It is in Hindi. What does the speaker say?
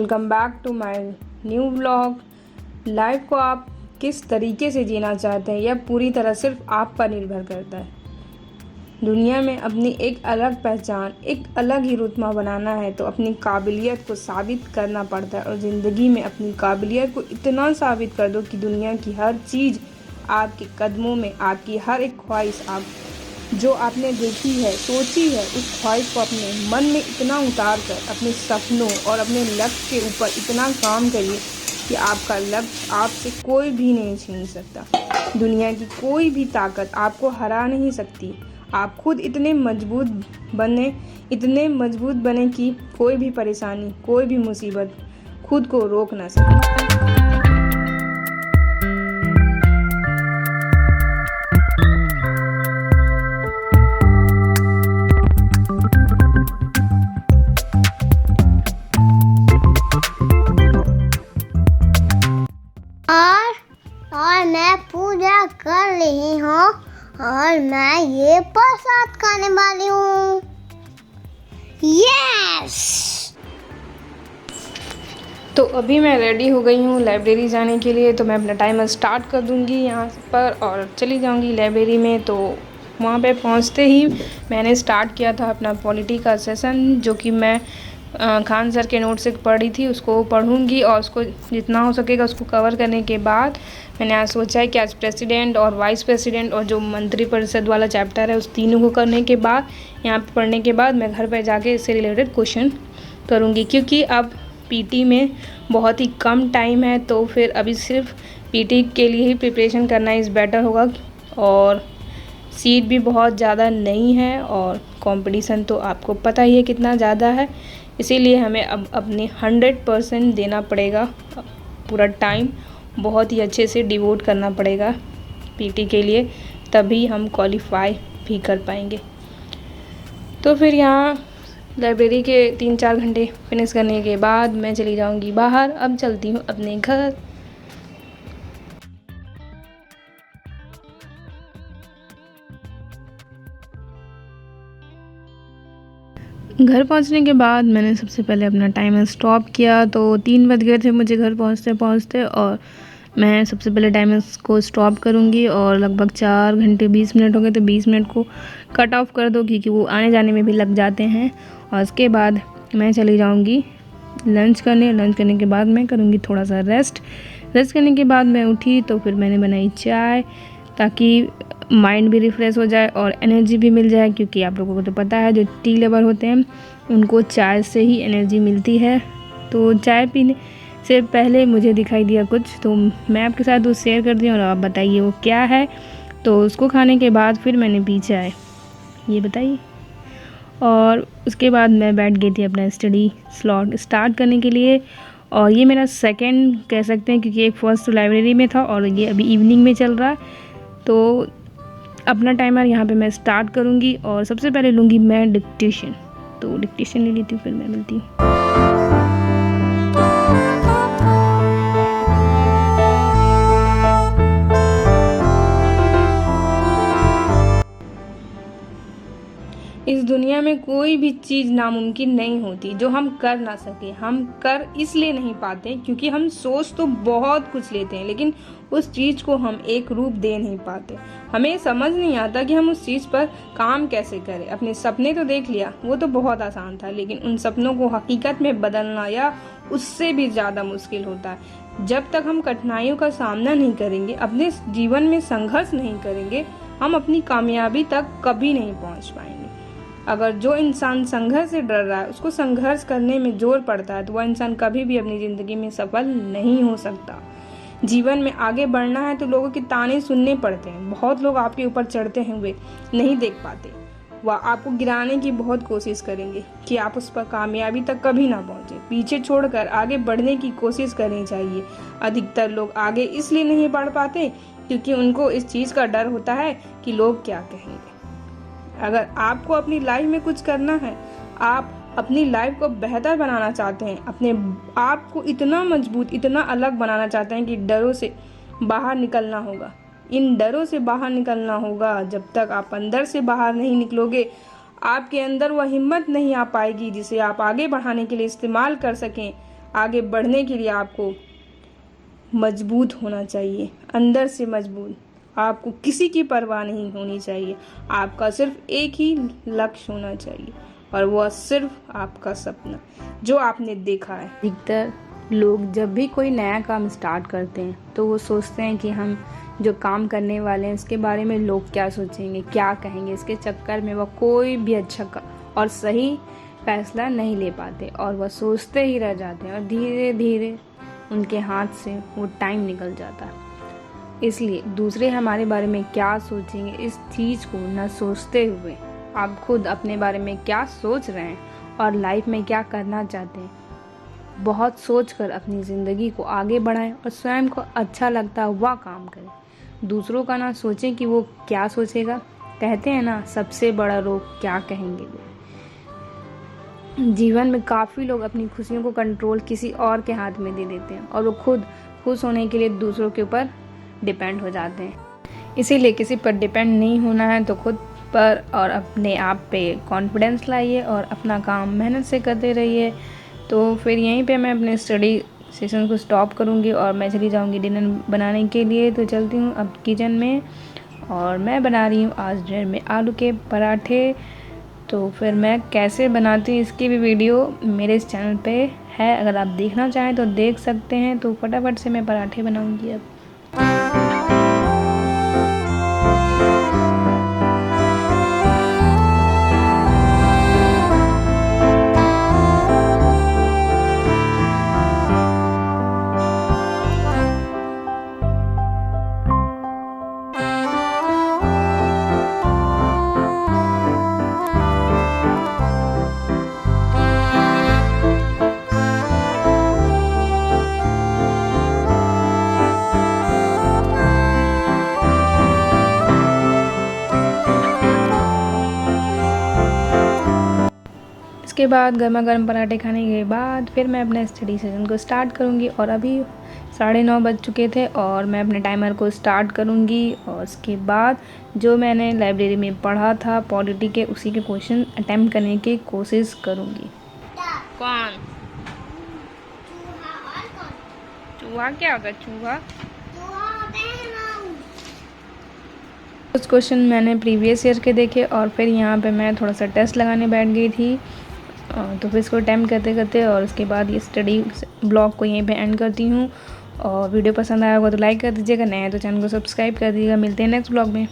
Welcome back to my new vlog. Life को आप किस तरीके से जीना चाहते हैं यह पूरी तरह सिर्फ आप पर निर्भर करता है। दुनिया में अपनी एक अलग पहचान, एक अलग ही रुतबा बनाना है तो अपनी काबिलियत को साबित करना पड़ता है। और ज़िंदगी में अपनी काबिलियत को इतना साबित कर दो कि दुनिया की हर चीज़ आपके कदमों में, आपकी हर एक ख्वाहिश, आप जो आपने देखी है, सोची है, उस ख्वाहिश को अपने मन में इतना उतार कर अपने सपनों और अपने लक्ष्य के ऊपर इतना काम करिए कि आपका लक्ष्य आपसे कोई भी नहीं छीन सकता। दुनिया की कोई भी ताकत आपको हरा नहीं सकती। आप खुद इतने मजबूत बने कि कोई भी परेशानी, कोई भी मुसीबत खुद को रोक ना सके। और मैं पूजा कर रही हूँ और मैं ये प्रसाद खाने वाली हूँ। यस। तो अभी मैं रेडी हो गई हूँ लाइब्रेरी जाने के लिए। तो मैं अपना टाइमर स्टार्ट कर दूँगी यहाँ पर और चली जाऊँगी लाइब्रेरी में। तो वहाँ पे पहुँचते ही मैंने स्टार्ट किया था अपना पॉलिटी का सेशन, जो कि मैं खान सर के नोट से पढ़ी थी, उसको पढ़ूंगी और उसको जितना हो सकेगा उसको कवर करने के बाद मैंने आज सोचा है कि आज प्रेसिडेंट और वाइस प्रेसिडेंट और जो मंत्री परिषद वाला चैप्टर है उस तीनों को करने के बाद, यहाँ पे पढ़ने के बाद मैं घर पर जाके इससे रिलेटेड क्वेश्चन करूँगी। क्योंकि अब पीटी में बहुत ही कम टाइम है, तो फिर अभी सिर्फ पीटी के लिए ही प्रिपरेशन करना इज़ बेटर होगा। और सीट भी बहुत ज़्यादा नहीं है और कंपटीशन तो आपको पता ही है कितना ज़्यादा है। इसीलिए हमें अब अपने 100% देना पड़ेगा। पूरा टाइम बहुत ही अच्छे से डिवोट करना पड़ेगा पीटी के लिए, तभी हम क्वालिफाई भी कर पाएंगे। तो फिर यहाँ लाइब्रेरी के 3-4 घंटे फिनिश करने के बाद मैं चली जाऊँगी बाहर। अब चलती हूँ अपने घर। घर पहुंचने के बाद मैंने सबसे पहले अपना टाइमर स्टॉप किया। तो 3 बज गए थे मुझे घर पहुंचते और मैं सबसे पहले टाइमर को स्टॉप करूंगी और लगभग 4 घंटे 20 मिनट हो गए, तो 20 मिनट को कट ऑफ कर दो क्योंकि वो आने जाने में भी लग जाते हैं। और उसके बाद मैं चली जाऊँगी लंच करने के बाद मैं करूँगी थोड़ा सा रेस्ट करने के बाद मैं उठी तो फिर मैंने बनाई चाय, ताकि माइंड भी रिफ़्रेश हो जाए और एनर्जी भी मिल जाए। क्योंकि आप लोगों को तो पता है जो टी लवर होते हैं उनको चाय से ही एनर्जी मिलती है। तो चाय पीने से पहले मुझे दिखाई दिया कुछ, तो मैं आपके साथ वो शेयर कर दी और आप बताइए वो क्या है। तो उसको खाने के बाद फिर मैंने पी चाय, ये बताइए। और उसके बाद मैं बैठ गई थी अपना स्टडी स्लॉट स्टार्ट करने के लिए। और ये मेरा सेकंड कह सकते हैं, क्योंकि एक फर्स्ट लाइब्रेरी में था और ये अभी इवनिंग में चल रहा है। तो अपना टाइमर यहाँ पे मैं स्टार्ट करूँगी और सबसे पहले लूँगी मैं डिक्टेशन। तो डिक्टेशन ले लेती हूँ, फिर मैं मिलती हूँ। इस दुनिया में कोई भी चीज़ नामुमकिन नहीं होती जो हम कर ना सके। हम कर इसलिए नहीं पाते क्योंकि हम सोच तो बहुत कुछ लेते हैं, लेकिन उस चीज़ को हम एक रूप दे नहीं पाते। हमें समझ नहीं आता कि हम उस चीज़ पर काम कैसे करें। अपने सपने तो देख लिया, वो तो बहुत आसान था, लेकिन उन सपनों को हकीकत में बदलना या उससे भी ज़्यादा मुश्किल होता है। जब तक हम कठिनाइयों का सामना नहीं करेंगे, अपने जीवन में संघर्ष नहीं करेंगे, हम अपनी कामयाबी तक कभी नहीं पहुँच पाएंगे। अगर जो इंसान संघर्ष से डर रहा है, उसको संघर्ष करने में जोर पड़ता है, तो वह इंसान कभी भी अपनी ज़िंदगी में सफल नहीं हो सकता। जीवन में आगे बढ़ना है तो लोगों के ताने सुनने पड़ते हैं। बहुत लोग आपके ऊपर चढ़ते हुए नहीं देख पाते, वह आपको गिराने की बहुत कोशिश करेंगे कि आप उस पर कामयाबी तक कभी ना पहुंचे। पीछे छोड़कर आगे बढ़ने की कोशिश करनी चाहिए। अधिकतर लोग आगे इसलिए नहीं बढ़ पाते क्योंकि उनको इस चीज़ का डर होता है कि लोग क्या कहेंगे। अगर आपको अपनी लाइफ में कुछ करना है, आप अपनी लाइफ को बेहतर बनाना चाहते हैं, अपने आप को इतना मजबूत, इतना अलग बनाना चाहते हैं कि डरों से बाहर निकलना होगा। इन डरों से बाहर निकलना होगा। जब तक आप अंदर से बाहर नहीं निकलोगे, आपके अंदर वह हिम्मत नहीं आ पाएगी जिसे आप आगे बढ़ाने के लिए इस्तेमाल कर सकें। आगे बढ़ने के लिए आपको मजबूत होना चाहिए, अंदर से मजबूत। आपको किसी की परवाह नहीं होनी चाहिए। आपका सिर्फ एक ही लक्ष्य होना चाहिए और वह सिर्फ आपका सपना जो आपने देखा है। अधिकतर लोग जब भी कोई नया काम स्टार्ट करते हैं तो वो सोचते हैं कि हम जो काम करने वाले हैं उसके बारे में लोग क्या सोचेंगे, क्या कहेंगे। इसके चक्कर में वह कोई भी अच्छा और सही फैसला नहीं ले पाते और वह सोचते ही रह जाते हैं और धीरे धीरे उनके हाथ से वो टाइम निकल जाता है। इसलिए दूसरे हमारे बारे में क्या सोचेंगे इस चीज़ को न सोचते हुए आप खुद अपने बारे में क्या सोच रहे हैं और लाइफ में क्या करना चाहते हैं, बहुत सोचकर अपनी ज़िंदगी को आगे बढ़ाएं और स्वयं को अच्छा लगता हुआ काम करें। दूसरों का ना सोचें कि वो क्या सोचेगा। कहते हैं ना, सबसे बड़ा रोग क्या कहेंगे लोग। जीवन में काफ़ी लोग अपनी खुशियों को कंट्रोल किसी और के हाथ में दे देते हैं और वो खुद खुश होने के लिए दूसरों के ऊपर डिपेंड हो जाते हैं। इसीलिए किसी पर डिपेंड नहीं होना है तो खुद पर और अपने आप पे कॉन्फिडेंस लाइए और अपना काम मेहनत से करते रहिए। तो फिर यहीं पे मैं अपने स्टडी सेशन को स्टॉप करूँगी और मैं चली जाऊँगी डिनर बनाने के लिए। तो चलती हूँ अब किचन में और मैं बना रही हूँ आज डिनर में आलू के पराठे। तो फिर मैं कैसे बनाती हूँ इसकी भी वीडियो मेरे इस चैनल पे है, अगर आप देखना चाहें तो देख सकते हैं। तो फटाफट से मैं पराठे बनाऊँगी अब। इसके बाद गर्मा गर्म पराठे खाने के बाद फिर मैं अपने स्टडी सेशन को स्टार्ट करूँगी और अभी 9:30 बज चुके थे और मैं अपने टाइमर को स्टार्ट करूँगी और उसके बाद जो मैंने लाइब्रेरी में पढ़ा था पॉलिटी के उसी के क्वेश्चन अटेम्प्ट करने की कोशिश करूँगी। कौन चूहा? क्या होता है चूहा? कुछ क्वेश्चन मैंने प्रीवियस ईयर के देखे और फिर यहाँ पे मैं थोड़ा सा टेस्ट लगाने बैठ गई थी। तो फिर इसको अटेम्प्ट करते करते और उसके बाद ये स्टडी ब्लॉग को यहीं पे एंड करती हूँ। और वीडियो पसंद आया होगा तो लाइक कर दीजिएगा, नया है तो चैनल को सब्सक्राइब कर दीजिएगा। मिलते हैं नेक्स्ट ब्लॉग में।